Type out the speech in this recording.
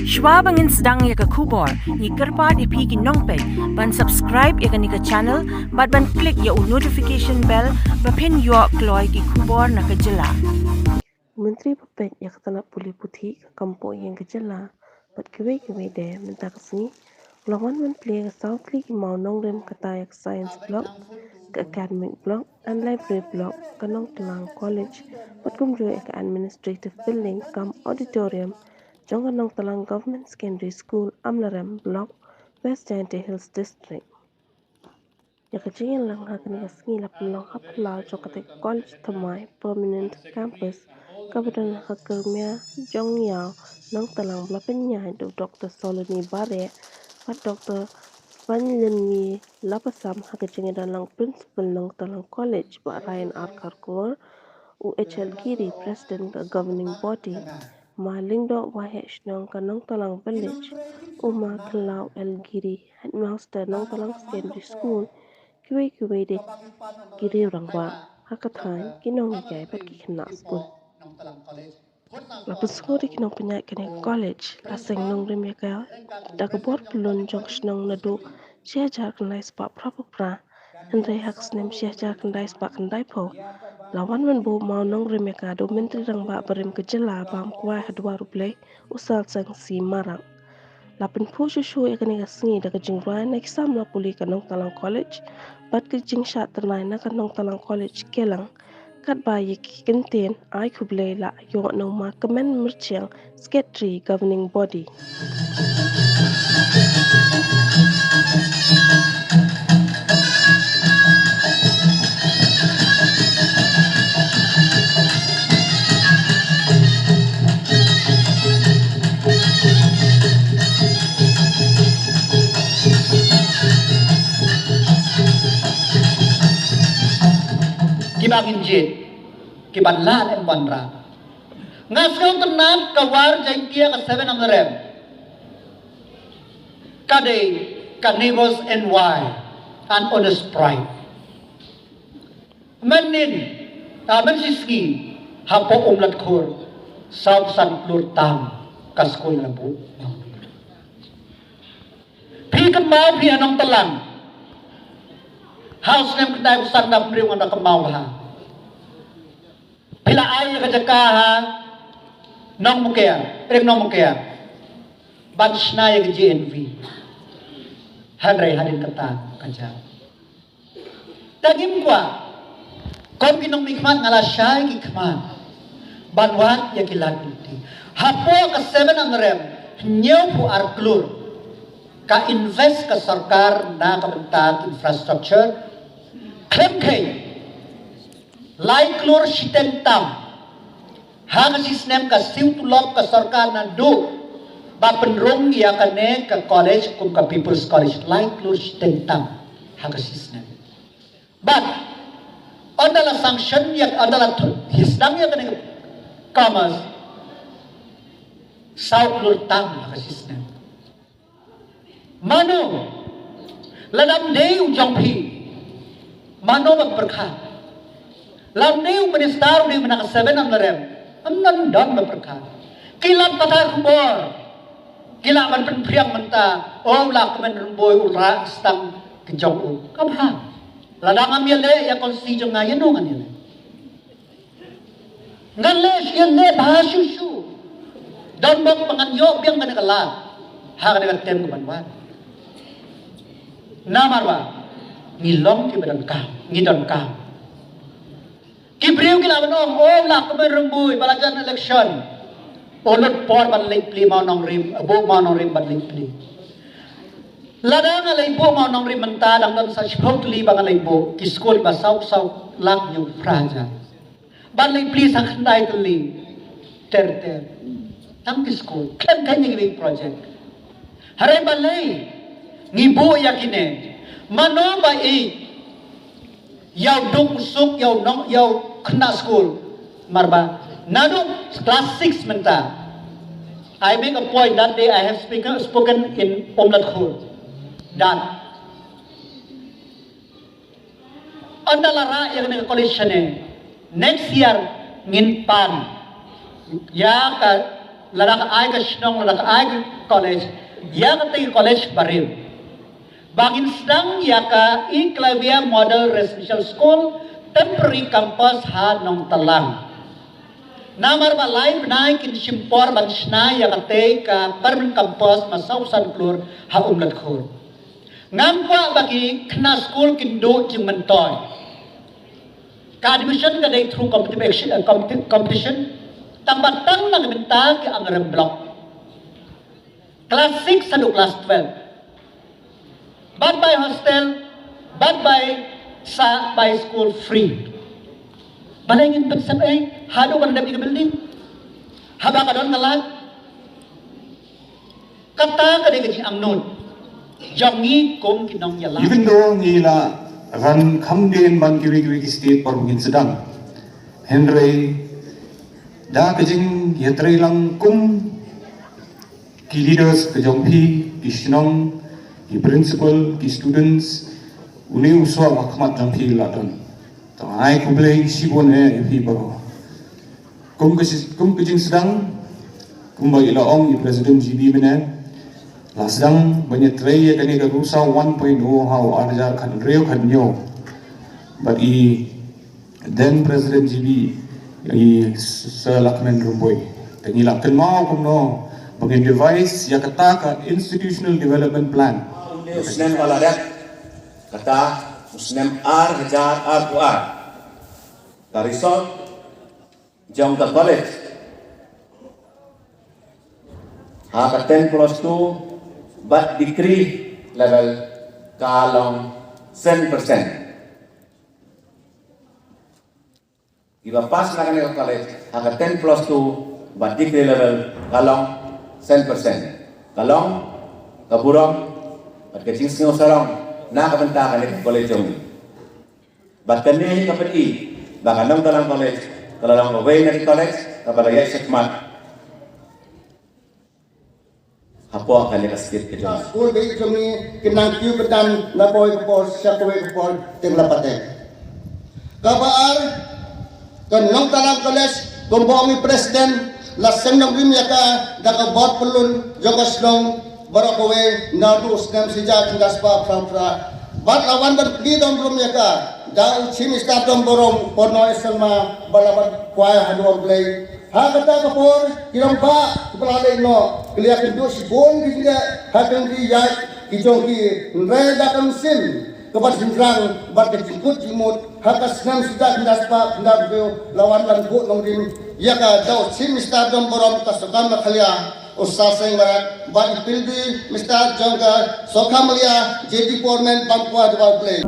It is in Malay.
Schwab angin sedang ya ke kubor, ni kerpat ipi ki nongpet, ban subscribe ya ni ke channel, ban klik ya notification bell, pen yo kloy ki kubor na ke jela. Menteri Pepet yang kena pulih putih ke kampung yang kejela, bat kewe deh minta kesini, lawan menteri ke South League mau nongrem kata yang science block, ke academic block, and library block, ke nong telang college, bat kumjui ke administrative building, kam auditorium, jong ke nong telang government secondary school, Amlarem block, West Giant Hills district. Ya kecingin lang hakan ka sngila pelong hapla jokate college tamai permanent campus kabadan hakermia jong yao nang talang blapenya do Dr. Soloni Bare pat Dr. Panlengi lapasam hakecingin dan lang principal nang talang college ba Ryan R. Karkur UHL Giri president ka governing body Malingdo Wahesh nang kanang talang village Uma Kelau El Giri headmaster nang talang secondary school kiwi de kiri orang ba hakathan kinong ikai pat kikna school lapus ngori kinong penyak kene college laseng nong rem yakal dakabor pelun jong snong nadu sia jar kendai spa pra Andai hak snem sia jar kendai spa kendai po lawan men bo mau nong rem yakado menteri rang ba berem kejela bam kuai hadwa ruble usal sang si marang Lapin po shushu ya kani kasngi da kajing ruan na kisam la puli kanong talang college bat kajing shat ternai na kanong talang college kelang kat ba ye kinten ai kublay la yo no ma kemen merchiang secretary governing body Kibangin jit, kibanlan en bandra. Ngasaw tenam kawar jaikia ka 7 of the rem. Kade carnivores and why and honest pride. Menin, mensiski hapo umlat khur South San Plur tam kaskul na bu. Pikan mau pi anong talang. House nem kedai besar dah beri orang kemau ha. Bila air kejaka ha, nong mukia, nong mukia. Bansna ya GNV. Hadrai hadin kata kancang. Tagim kuah. Kom kinong mikmat ngala syai kikmat. Banwat ya kilat putih. Hapo ke 7 rem, nyau pu arklur. Ka invest ke sarkar na kebentak infrastructure. Klem kay laiklor sitentam hang sistem ka siutulop ka sarkar na do ba penrong ya kane ka college kum ka people's college laiklor sitentam hang sistem but adalah sanction yang adalah hisdam ya kane commerce sautlur tam hang sistem mano ladam dei ujang pi Mano berkah. Lamneu minister di mana 7 amlarem. Amnan dan berkah. Kilat kata kubor. Kilat man penpriang menta. Oh lah kemen rumboy ura stang kejong u. Kabha. Ladang amyele ya konsi jong ngayen no ngane. Ngale syele bahasyu. Dan bok panganyo biang kana kalat. Ha kana tem ko banwan. Namarwa. Ngilong ki badan ka ngidon ka kibriu kila banong la kemen rembuy balajan election olot por ban lipli mau nong rim bo mau nong rim ban lipli ladang alai bo mau nong rim menta dang don sa shpotli bang alai bo ki skol ba sau lak yu praja ban lipli sa khandai tli ter tam ki skol kan ngi project hare balai ngibo yakine Mano ba yaw dong suk yaw nong yaw kena school marba nado class 6 menta I make a point that day I have spoken in Omlat Khur dan andalara yang nang college ne next year ngin pan ya ka ladang ai ka shnong ladang ai ka college ya ka ti college baril bagin sedang ya ka Iklavia Model Residential School temporary campus ha nong talang namar balai benai kin simpor ban sna ya ka te ka permanent campus masausan klur ha umlat khur ngam kwa bagi kena school kin do jing mentoy ka admission ka dai through competition tang batang na benta ke angarem block class 6 sadu class 12 bad by hostel bad by school free balangin pensap hado kan dapat building haba ka don kalag kata ka de gaji amnon jangi kom kinong yala even though ngila ran khamden ban kiwi state par mungkin sedang Henry da kajing yatrai lang kum ki leaders ke jongpi ki shinong ki principal ki students uni uswa makmat jongpi ladon to ai kublai sibon fi baro kum kajing sedang kum ba ila ong i president GB mena la sedang banyak tray ya kani ka rusa 1.0 how arjar khan reo khan nyo but then president GB i Sir Lakman Rumboy tangi lakkan mau kumno bagi device ya kata ka institutional development plan usnem waladat kata usnem hajar ar dari resort jong ka college ha ka 10+2 but degree level kalong 7%. Iba pas na kami college, aga 10+2, but degree level, kalong 10%. Kalong, kaburong, at kaching singaw sarong, nakabanta ka ni college yung. But kanihin kapati, baka nang talang college, talang away na ni college, kabalagay sa kmat. Hapo ka ni kaskit ka dyan. School bay kami kinang kiyo ketan na boy kapor, siya kaway kapor, tinglapate. Kabaar, kan nong talang college gombomi presiden lasem nang bimya ka daga bot pelun jogas nong barakowe nadu usnam sija tindas pa fra bat lawan ber pidom bimya ka da chimi statom borom porno esma balaban kwaya hadwa blay ha kata kapor kirong ba kepala no kliakin do si bon giga hakang di ya kijong ki re da kan sim kepada jendrang bat kejikut jimut hakas nam sudah tindas pa tindak lawan lan bu nongrim ya ka daw sim stadium borom tasukam khalia usaseng barat bat pildi mr jongka sokamalia JD Foreman Pampua Development Play